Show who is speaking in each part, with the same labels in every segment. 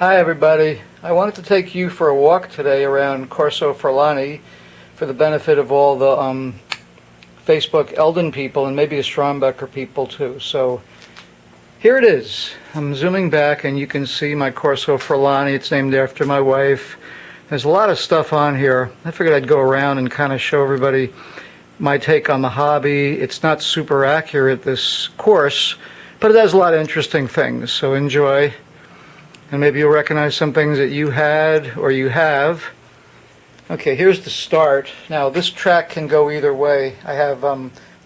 Speaker 1: Hi everybody. I wanted to take you for a walk today around Corso Furlani for the benefit of all the Facebook Eldon people and maybe the Strombecker people too. So here it is. I'm zooming back and you can see my Corso Furlani. It's named after my wife. There's a lot of stuff on here. I figured I'd go around and kind of show everybody my take on the hobby. It's not super accurate, this course, but it has a lot of interesting things. So enjoy. And maybe you'll recognize some things that you had or you have. Okay, here's the start. Now this track can go either way. I have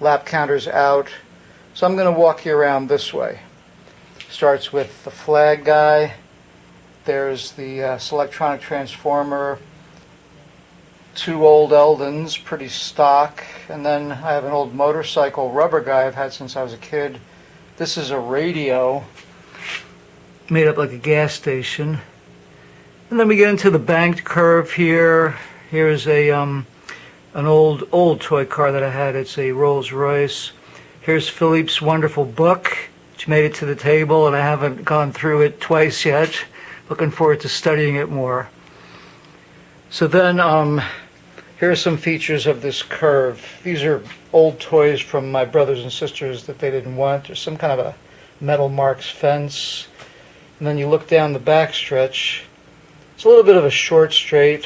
Speaker 1: lap counters out, so I'm going to walk you around this way. Starts with the flag guy. There's the Selectronic transformer. Two old Eldons, pretty stock. And then I have an old motorcycle rubber guy I've had since I was a kid. This is a radio made up like a gas station. And then we get into the banked curve here. Here's a an old toy car that I had. It's a Rolls Royce. Here's Philippe's wonderful book, which made it to the table, and I haven't gone through it twice yet. Looking forward to studying it more. So then here are some features of this curve. These are old toys from my brothers and sisters that they didn't want. There's some kind of a metal marks fence. And then you look down the back stretch. It's a little bit of a short straight.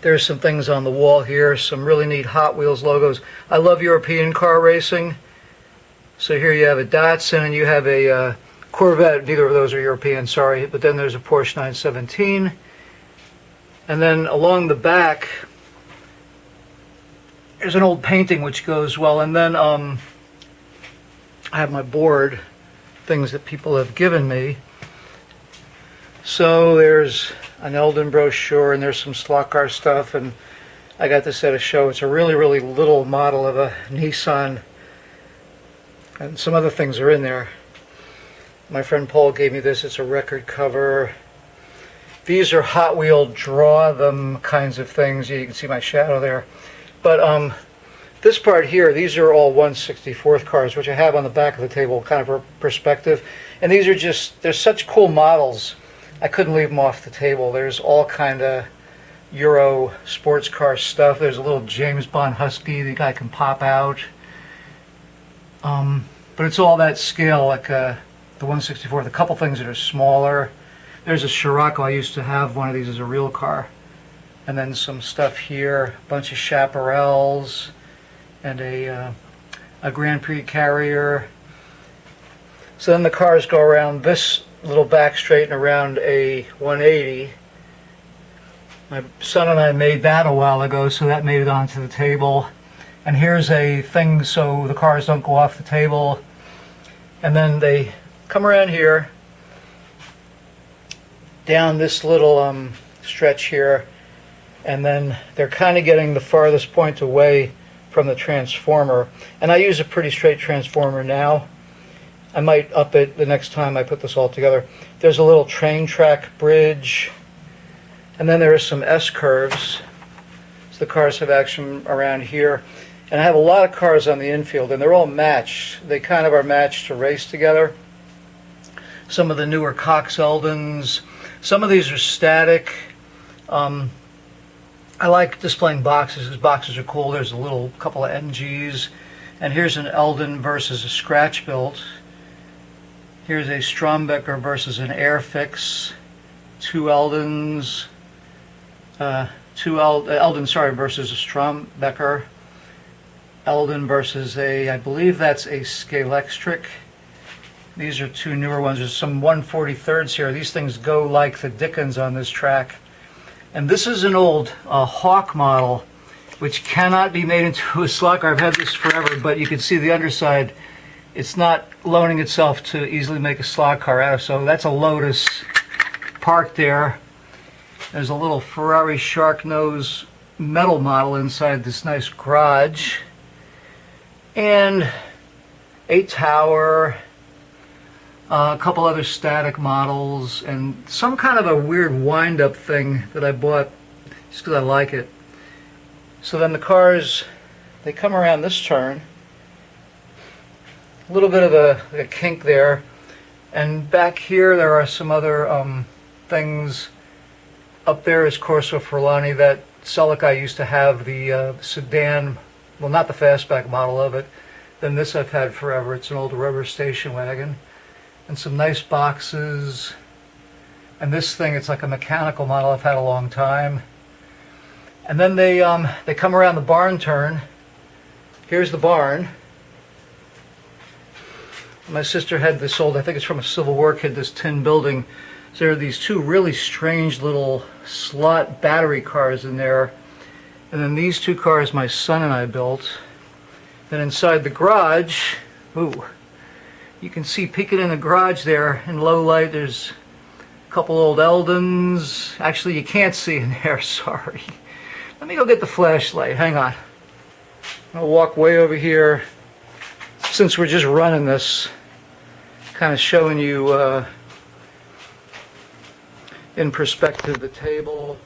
Speaker 1: There's some things on the wall here, some really neat Hot Wheels logos. I love European car racing. So here you have a Datsun and you have a Corvette. Neither of those are European, sorry. But then there's a Porsche 917. And then along the back, there's an old painting which goes well. And then I have my board, things that people have given me. So there's an Eldon brochure and there's some slot car stuff, and I got this at a show. It's a really little model of a Nissan, and some other things are in there. My friend Paul gave me this. It's a record cover. These are Hot Wheel draw them kinds of things. You can see my shadow there. But this part here, these are all 1/64th cars, which I have on the back of the table, kind of for perspective. And these are just, they're such cool models, I couldn't leave them off the table. There's all kind of Euro sports car stuff. There's a little James Bond Husky the guy can pop out. But it's all that scale, like the 1/64th. A couple things that are smaller. There's a Scirocco. I used to have one of these as a real car. And then some stuff here, a bunch of Chaparrals, and a Grand Prix Carrier. So then the cars go around this little back straight and around a 180. My son and I made that a while ago, so that made it onto the table. And here's a thing so the cars don't go off the table. And then they come around here, down this little stretch here, and then they're kind of getting the farthest point away from the transformer. And I use a pretty straight transformer now. I might up it the next time I put this all together. There's a little train track bridge, and then there are some S-curves. So the cars have action around here. And I have a lot of cars on the infield, and they're all matched. They kind of are matched to race together. Some of the newer Cox Eldons. Some of these are static. I like displaying boxes because boxes are cool. There's a little couple of NGs. And here's an Eldon versus a scratch built. Here's a Strombecker versus an Airfix. Two Eldons. Eldon, sorry, versus a Strombecker. Eldon versus I believe that's a Scalextric. These are two newer ones. There's some 1/43s here. These things go like the Dickens on this track. And this is an old Hawk model, which cannot be made into a slot car. I've had this forever, but you can see the underside. It's not loaning itself to easily make a slot car out of. So that's a Lotus parked there. There's a little Ferrari shark nose metal model inside this nice garage. And a tower. A couple other static models, and some kind of a weird wind-up thing that I bought just because I like it. So then the cars, they come around this turn. A little bit of a kink there. And back here there are some other things. Up there is Corso Furlani. That Celic I used to have, the sedan, well, not the fastback model of it. Then this I've had forever. It's an old rubber station wagon. And some nice boxes. And this thing, it's like a mechanical model I've had a long time. And then they come around the barn turn. Here's the barn. My sister had this old, I think it's from a Civil War kid, this tin building. So there are these two really strange little slot battery cars in there. And then these two cars my son and I built. Then inside the garage, ooh, you can see peeking in the garage there in low light, there's a couple old Eldons. Actually, you can't see in there, sorry. Let me go get the flashlight, hang on. I'll walk way over here. Since we're just running this, kind of showing you in perspective the table.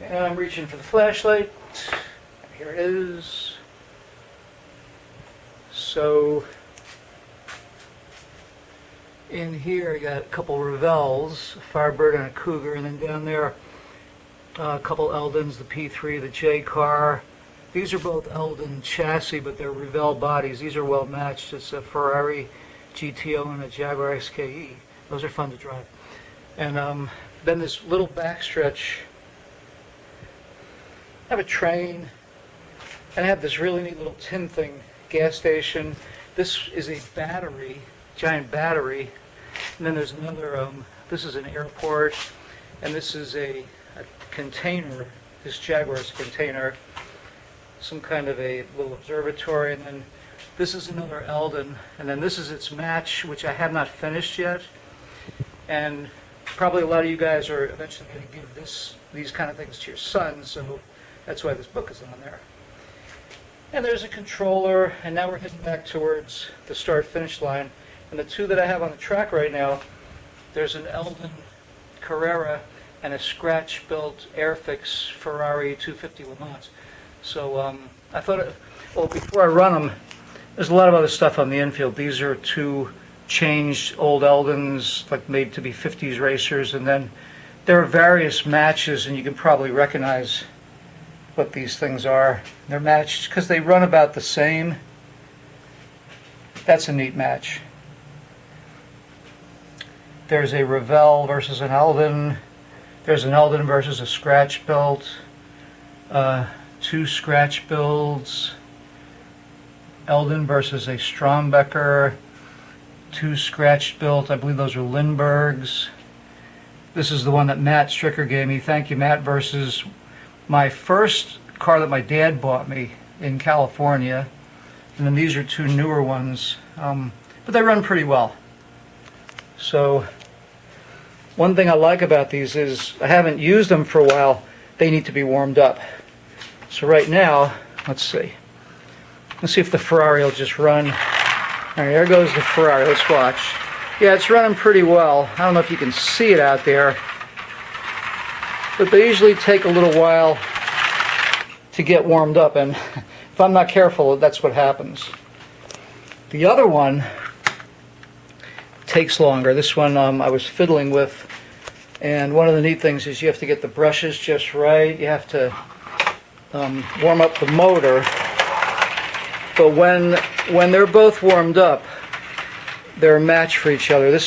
Speaker 1: And I'm reaching for the flashlight. Here it is. So in here you got a couple Revels, a Firebird and a Cougar, and then down there a couple Eldons, the P3, the J car. These are both Eldon chassis, but they're Revell bodies. These are well matched. It's a Ferrari GTO and a Jaguar XKE. Those are fun to drive. And then this little backstretch. I have a train, and I have this really neat little tin thing, gas station. This is a battery, giant battery. And then there's another, this is an airport, and this is a container. This Jaguar's container. Some kind of a little observatory, and then this is another Eldon, and then this is its match, which I have not finished yet. And probably a lot of you guys are eventually going to give these kind of things to your son, so that's why this book is on there. And there's a controller, and now we're heading back towards the start-finish line. And the two that I have on the track right now, there's an Eldon Carrera and a scratch-built Airfix Ferrari 250 Le Mans. So I thought, well, before I run them, there's a lot of other stuff on the infield. These are two changed old Eldons, like made to be 50s racers, and then there are various matches, and you can probably recognize what these things are. They're matched because they run about the same. That's a neat match. There's a Revell versus an Eldon. There's an Eldon versus a scratch built. Two scratch builds. Eldon versus a Strombecker. Two scratch built. I believe those are Lindberghs. This is the one that Matt Stricker gave me. Thank you, Matt. Versus my first car that my dad bought me in California. And then these are two newer ones. But they run pretty well. So one thing I like about these is I haven't used them for a while. They need to be warmed up. So right now, let's see. Let's see if the Ferrari will just run. All right, there goes the Ferrari. Let's watch. Yeah, it's running pretty well. I don't know if you can see it out there, but they usually take a little while to get warmed up, and if I'm not careful, that's what happens. The other one takes longer. This one I was fiddling with, and one of the neat things is you have to get the brushes just right. You have to warm up the motor, but when they're both warmed up, they're a match for each other.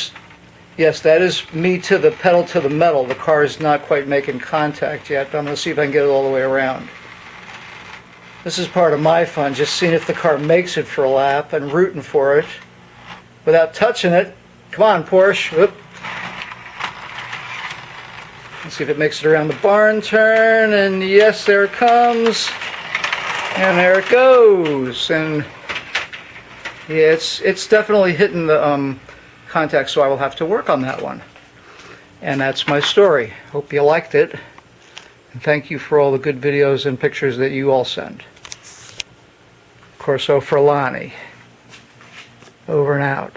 Speaker 1: Yes, that is me to the pedal to the metal. The car is not quite making contact yet, but I'm going to see if I can get it all the way around. This is part of my fun, just seeing if the car makes it for a lap and rooting for it without touching it. Come on, Porsche. Whoop. Let's see if it makes it around the barn turn, and yes, there it comes. And there it goes. And yeah, it's definitely hitting the contact, so I will have to work on that one. And that's my story. Hope you liked it. And thank you for all the good videos and pictures that you all send. Corso Furlani. Over and out.